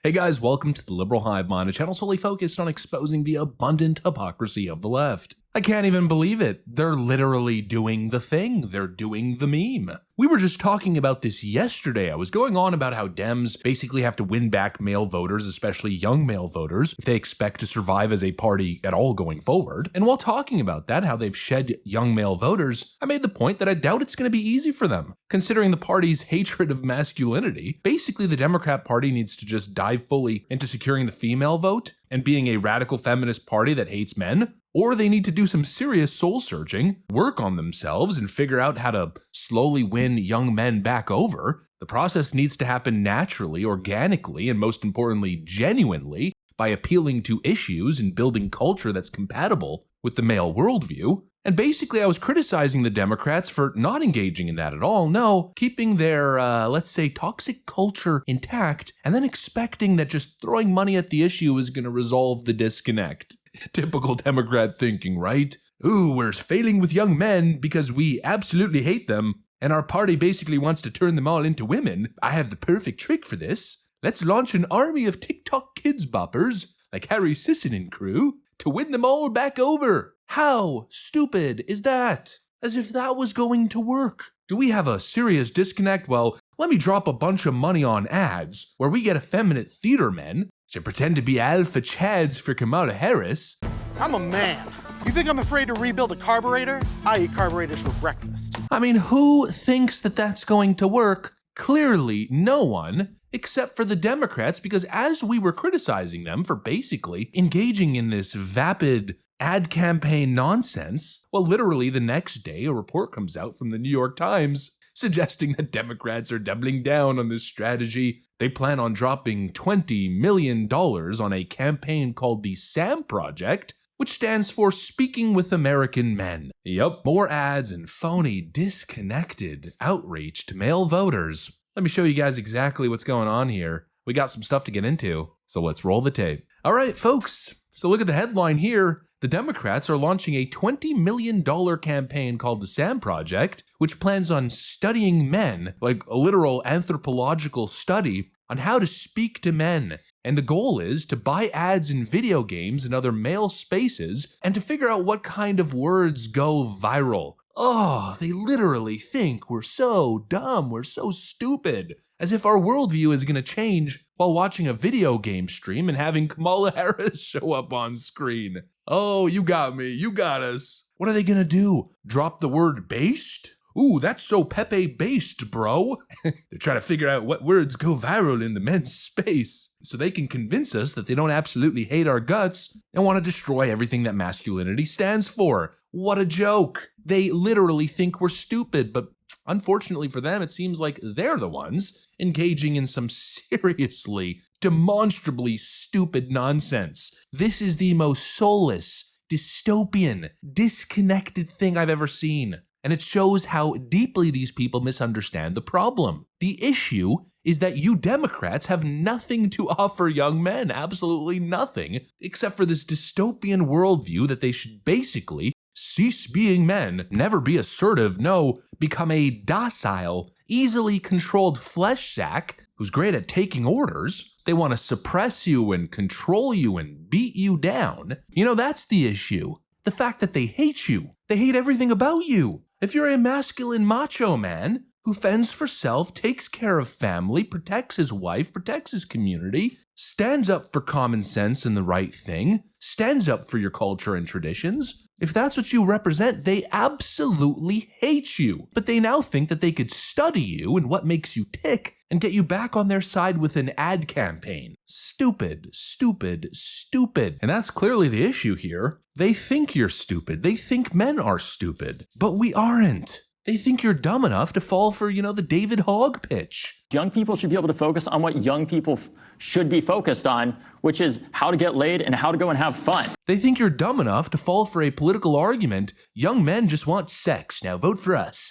Hey guys, welcome to the Liberal Hive Mind, a channel solely focused on exposing the abundant hypocrisy of the left. I can't even believe it. They're literally doing the thing. They're doing the meme. We were just talking about this yesterday. I was going on about how Dems basically have to win back male voters, especially young male voters, if they expect to survive as a party at all going forward. And while talking about that, how they've shed young male voters, I made the point that I doubt it's going to be easy for them. Considering the party's hatred of masculinity, basically the Democrat Party needs to just dive fully into securing the female vote and being a radical feminist party that hates men, or they need to do some serious soul searching, work on themselves, and figure out how to slowly win young men back over. The process needs to happen naturally, organically, and most importantly, genuinely, by appealing to issues and building culture that's compatible with the male worldview. And basically, I was criticizing the Democrats for not engaging in that at all. No, keeping their, let's say, toxic culture intact, and then expecting that just throwing money at the issue is going to resolve the disconnect. Typical Democrat thinking, right? Ooh, we're failing with young men because we absolutely hate them, and our party basically wants to turn them all into women. I have the perfect trick for this. Let's launch an army of TikTok kids boppers, like Harry Sisson and crew, to win them all back over. How stupid is that? As if that was going to work. Do we have a serious disconnect? Well, let me drop a bunch of money on ads where we get effeminate theater men to pretend to be alpha chads for Kamala Harris. I'm a man. You think I'm afraid to rebuild a carburetor? I eat carburetors for breakfast. I mean, who thinks that that's going to work? Clearly no one, except for the Democrats, because as we were criticizing them for basically engaging in this vapid ad campaign nonsense, well, literally the next day a report comes out from the New York Times suggesting that Democrats are doubling down on this strategy. They plan on dropping $20 million on a campaign called the SAM Project, which stands for Speaking with American Men. Yup, more ads and phony, disconnected outreach to male voters. Let me show you guys exactly what's going on here. We got some stuff to get into, so let's roll the tape. All right, folks, so look at the headline here. The Democrats are launching a $20 million campaign called the SAM Project, which plans on studying men, like a literal anthropological study on how to speak to men. And the goal is to buy ads in video games and other male spaces and to figure out what kind of words go viral. Oh, they literally think we're so dumb, we're so stupid, as if our worldview is going to change while watching a video game stream and having Kamala Harris show up on screen. Oh, you got me, you got us. What are they going to do? Drop the word based? Ooh, that's so Pepe-based, bro. They're trying to figure out what words go viral in the men's space so they can convince us that they don't absolutely hate our guts and want to destroy everything that masculinity stands for. What a joke. They literally think we're stupid, but unfortunately for them, it seems like they're the ones engaging in some seriously, demonstrably stupid nonsense. This is the most soulless, dystopian, disconnected thing I've ever seen. And it shows how deeply these people misunderstand the problem. The issue is that you Democrats have nothing to offer young men, absolutely nothing, except for this dystopian worldview that they should basically cease being men, never be assertive, no, become a docile, easily controlled flesh sack who's great at taking orders. They want to suppress you and control you and beat you down. You know, that's the issue. The fact that they hate you. They hate everything about you. If you're a masculine macho man who fends for self, takes care of family, protects his wife, protects his community, stands up for common sense and the right thing, stands up for your culture and traditions, if that's what you represent, they absolutely hate you. But they now think that they could study you and what makes you tick and get you back on their side with an ad campaign. Stupid, stupid, stupid. And that's clearly the issue here. They think you're stupid. They think men are stupid. But we aren't. They think you're dumb enough to fall for, the David Hogg pitch. Young people should be able to focus on what young people should be focused on, which is how to get laid and how to go and have fun. They think you're dumb enough to fall for a political argument, young men just want sex, now vote for us.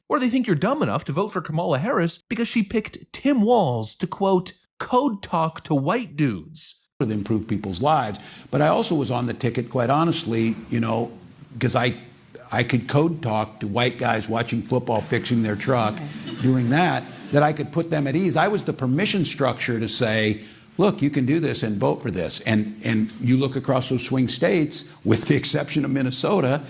Or they think you're dumb enough to vote for Kamala Harris because she picked Tim Walz to, quote, code talk to white dudes. To improve people's lives. But I also was on the ticket, quite honestly, because I could code talk to white guys watching football, fixing their truck, doing that I could put them at ease. I was the permission structure to say, look, you can do this and vote for this. And you look across those swing states, with the exception of Minnesota,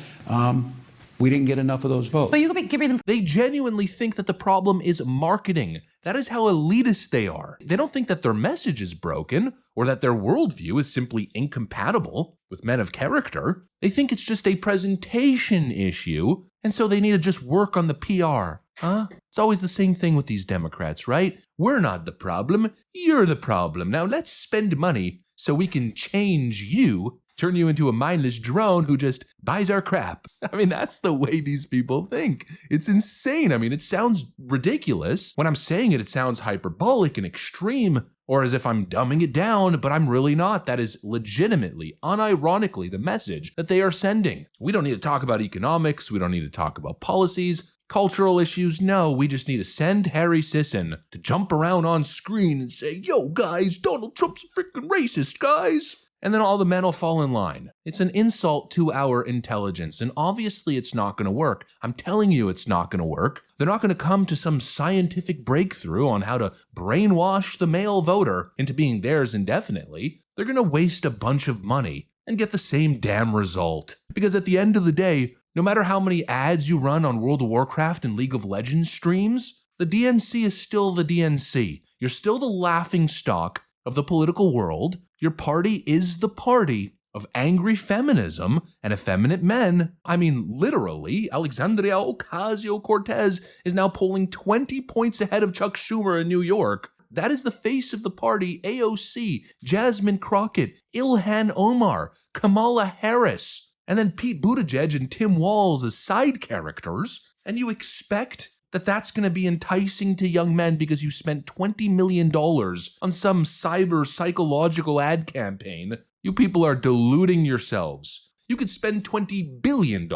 we didn't get enough of those votes. But you could be giving them. They genuinely think that the problem is marketing. That is how elitist they are. They don't think that their message is broken or that their worldview is simply incompatible with men of character. They think it's just a presentation issue, and so they need to just work on the PR. Huh? It's always the same thing with these Democrats, right? We're not the problem, you're the problem. Now let's spend money so we can change you, turn you into a mindless drone who just buys our crap. I mean, that's the way these people think. It's insane. I mean, it sounds ridiculous. When I'm saying it, it sounds hyperbolic and extreme, or as if I'm dumbing it down, but I'm really not. That is legitimately, unironically, the message that they are sending. We don't need to talk about economics. We don't need to talk about policies. Cultural issues, no, we just need to send Harry Sisson to jump around on screen and say, yo guys, Donald Trump's a freaking racist, guys. And then all the men will fall in line. It's an insult to our intelligence, and obviously it's not gonna work. I'm telling you it's not gonna work. They're not gonna come to some scientific breakthrough on how to brainwash the male voter into being theirs indefinitely. They're gonna waste a bunch of money and get the same damn result. Because at the end of the day, no matter how many ads you run on World of Warcraft and League of Legends streams, the DNC is still the DNC. You're still the laughingstock of the political world. Your party is the party of angry feminism and effeminate men. I mean, literally, Alexandria Ocasio-Cortez is now polling 20 points ahead of Chuck Schumer in New York. That is the face of the party, AOC, Jasmine Crockett, Ilhan Omar, Kamala Harris. And then Pete Buttigieg and Tim Walz as side characters, and you expect that that's going to be enticing to young men because you spent $20 million on some cyber psychological ad campaign. You people are deluding yourselves. You could spend $20 billion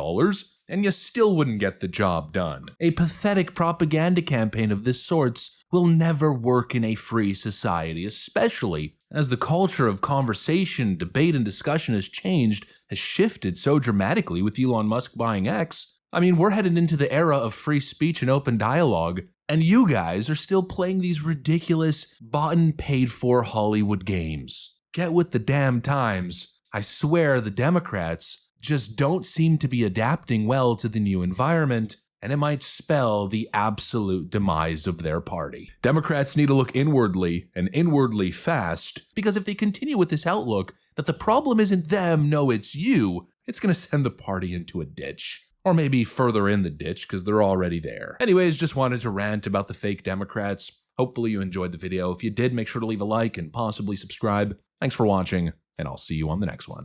and you still wouldn't get the job done. A pathetic propaganda campaign of this sort will never work in a free society, especially as the culture of conversation, debate, and discussion has shifted so dramatically with Elon Musk buying X. I mean, we're headed into the era of free speech and open dialogue, and you guys are still playing these ridiculous, bought and paid for Hollywood games. Get with the damn times. I swear the Democrats just don't seem to be adapting well to the new environment, and it might spell the absolute demise of their party. Democrats need to look inwardly, and inwardly fast, because if they continue with this outlook that the problem isn't them, no, it's you, it's gonna send the party into a ditch. Or maybe further in the ditch, because they're already there. Anyways, just wanted to rant about the fake Democrats. Hopefully you enjoyed the video. If you did, make sure to leave a like and possibly subscribe. Thanks for watching, and I'll see you on the next one.